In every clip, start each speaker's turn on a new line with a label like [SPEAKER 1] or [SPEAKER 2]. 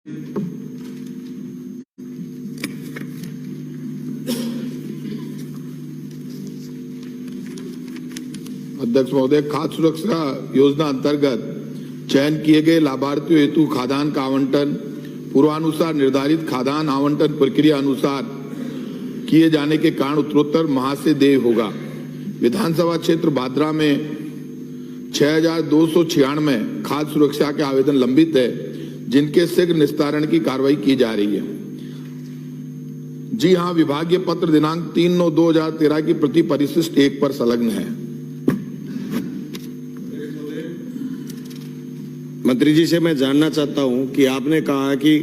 [SPEAKER 1] अध्यक्ष महोदय, खाद्य सुरक्षा योजना अंतर्गत चयन किए गए लाभार्थियों हेतु खाद्यान्न का आवंटन पूर्वानुसार निर्धारित खाद्यान्न आवंटन प्रक्रिया अनुसार किए जाने के कारण उत्तरोत्तर माह से देय होगा। विधानसभा क्षेत्र भादरा में 6296 खाद्य सुरक्षा के आवेदन लंबित है, जिनके शीघ्र निस्तारण की कार्रवाई की जा रही है। जी हां, विभागीय पत्र दिनांक 3/9/2013 की प्रति परिशिष्ट 1 पर संलग्न है।
[SPEAKER 2] मंत्री जी से मैं जानना चाहता हूं कि आपने कहा कि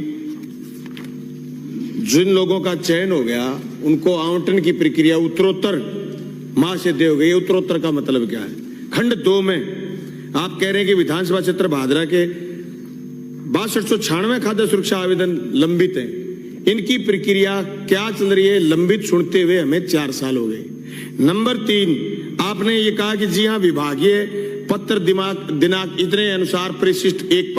[SPEAKER 2] जिन लोगों का चयन हो गया उनको आवंटन की प्रक्रिया उत्तरोत्तर माह से दे हो गई। उत्तरोत्तर का मतलब क्या है? खंड 2 में आप कह रहे हैं कि विधानसभा क्षेत्र भादरा के 6296 खाद्य सुरक्षा आवेदन लंबित हैं। इनकी प्रक्रिया क्या चल रही है? लंबित सुनते हुए हमें 4 साल हो गए। नंबर 3, आपने ये कहा कि जी हां, विभागीय पत्र दिनांक इतने अनुसार परिशिष्ट 1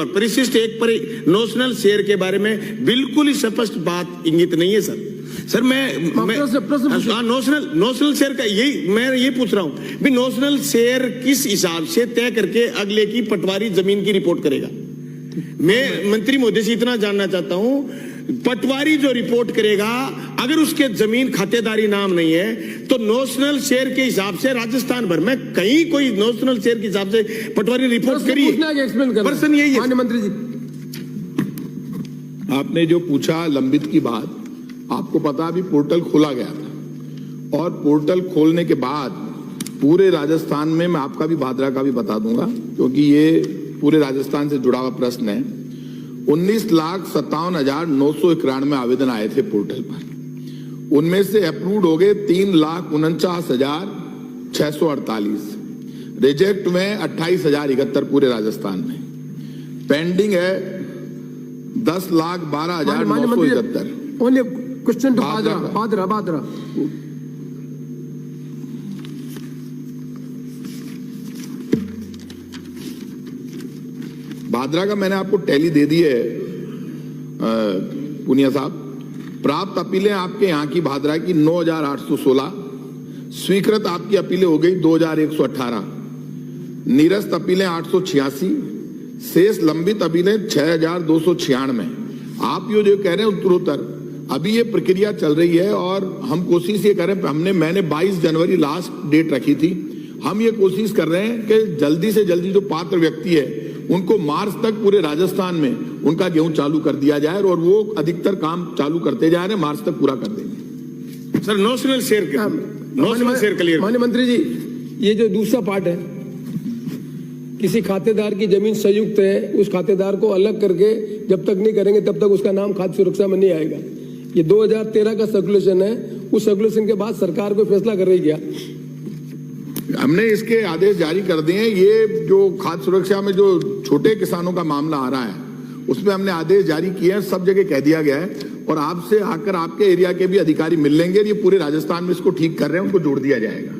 [SPEAKER 2] पर नोशनल शेयर के बारे में बिल्कुल ही स्पष्ट बात इंगित नहीं है सर। मैं नोशनल शेयर का मैं ये पूछ रहा हूं भी नोशनल शेयर किस हिसाब से तय करके अगले की पटवारी जमीन की रिपोर्ट करेगा? मैं मंत्री महोदय से इतना जानना चाहता हूं, पटवारी जो रिपोर्ट करेगा अगर उसके जमीन खातेदारी नाम नहीं है तो नोशनल शेयर के हिसाब से राजस्थान भर में कहीं कोई नोशनल शेयर के हिसाब से पटवारी रिपोर्ट करिए। प्रश्न यही है।
[SPEAKER 3] मंत्री जी,
[SPEAKER 1] आपने जो पूछा लंबित की बात, आपको पता अभी पोर्टल खोला गया था और पोर्टल खोलने के बाद पूरे राजस्थान में, मैं आपका भी भादरा का भी बता दूंगा क्योंकि ये पूरे राजस्थान से जुड़ा हुआ प्रश्न है, 19,57,991 आवेदन आए थे पोर्टल पर। उनमें से अप्रूव्ड हो गए 3,49,648, रिजेक्ट में 28,071 पूरे राजस्थान में, पेंडिंग है 10,12,971।
[SPEAKER 3] Only question to Bhadra.
[SPEAKER 1] Bhadra का मैंने आपको टैली दे दी है पुनिया साहब। प्राप्त अपीलें आपके यहाँ की भादरा की 9,816, स्वीकृत आपकी अपीलें हो गई 2,118, निरस्त अपीलें 886, शेष लंबित अपीलें 6,296। आप जो कह रहे हैं उत्तरोत्तर, अभी ये प्रक्रिया चल रही है और हम कोशिश ये कर रहे हैं, मैंने 22 जनवरी लास्ट डेट रखी थी। हम ये कोशिश कर रहे हैं कि जल्दी से जल्दी जो पात्र व्यक्ति है उनको मार्च तक पूरे राजस्थान में उनका गेहूं चालू कर दिया जाए और वो अधिकतर काम चालू करते जा रहे हैं, मार्च तक पूरा कर देंगे।
[SPEAKER 2] Sir notional share clear.
[SPEAKER 3] माननीय मंत्री जी, ये जो दूसरा पार्ट है, किसी खातेदार की जमीन संयुक्त है, उस खातेदार को अलग करके जब तक नहीं करेंगे तब तक उसका नाम खाद्य सुरक्षा में नहीं आएगा। ये 2013 का सर्कुलेशन है, उस सर्कुलेशन के बाद सरकार कोई फैसला कर रही क्या?
[SPEAKER 1] हमने इसके आदेश जारी कर दिए हैं। ये जो खाद्य सुरक्षा में जो छोटे किसानों का मामला आ रहा है उसमें हमने आदेश जारी किए हैं, सब जगह कह दिया गया है और आपसे आकर आपके एरिया के भी अधिकारी मिल लेंगे। ये पूरे राजस्थान में इसको ठीक कर रहे हैं, उनको जोड़ दिया जाएगा।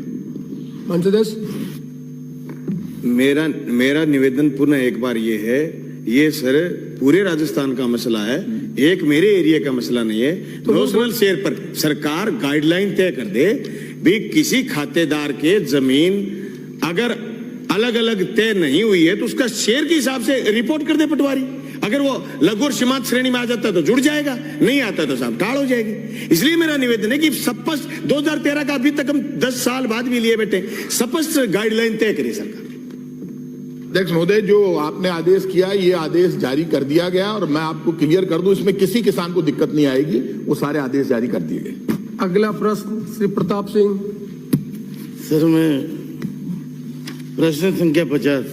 [SPEAKER 2] मेरा निवेदन पुनः एक बार ये है, ये सर पूरे राजस्थान का मसला है, एक मेरे एरिया का मसला नहीं है। नोशनल शेयर पर सरकार गाइडलाइन तय कर दे भी किसी खातेदार के जमीन अगर अलग अलग तय नहीं हुई है तो उसका शेयर के हिसाब से रिपोर्ट कर दे पटवारी। अगर वो लघु और सीमांत श्रेणी में आ जाता है तो जुड़ जाएगा, नहीं आता तो साहब टाल हो जाएगी। इसलिए मेरा निवेदन है कि स्पष्ट 2013 का अभी तक हम 10 साल बाद भी लिए बैठे, स्पष्ट गाइडलाइन तय करे सरकार।
[SPEAKER 1] अध्यक्ष महोदय, जो आपने आदेश किया ये आदेश जारी कर दिया गया और मैं आपको क्लियर कर दूं, इसमें किसी किसान को दिक्कत नहीं आएगी, वो सारे आदेश जारी कर दिए गए।
[SPEAKER 3] अगला प्रश्न श्री प्रताप सिंह।
[SPEAKER 4] सर, मैं प्रश्न संख्या 50।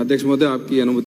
[SPEAKER 5] अध्यक्ष महोदय, आपकी अनुमति।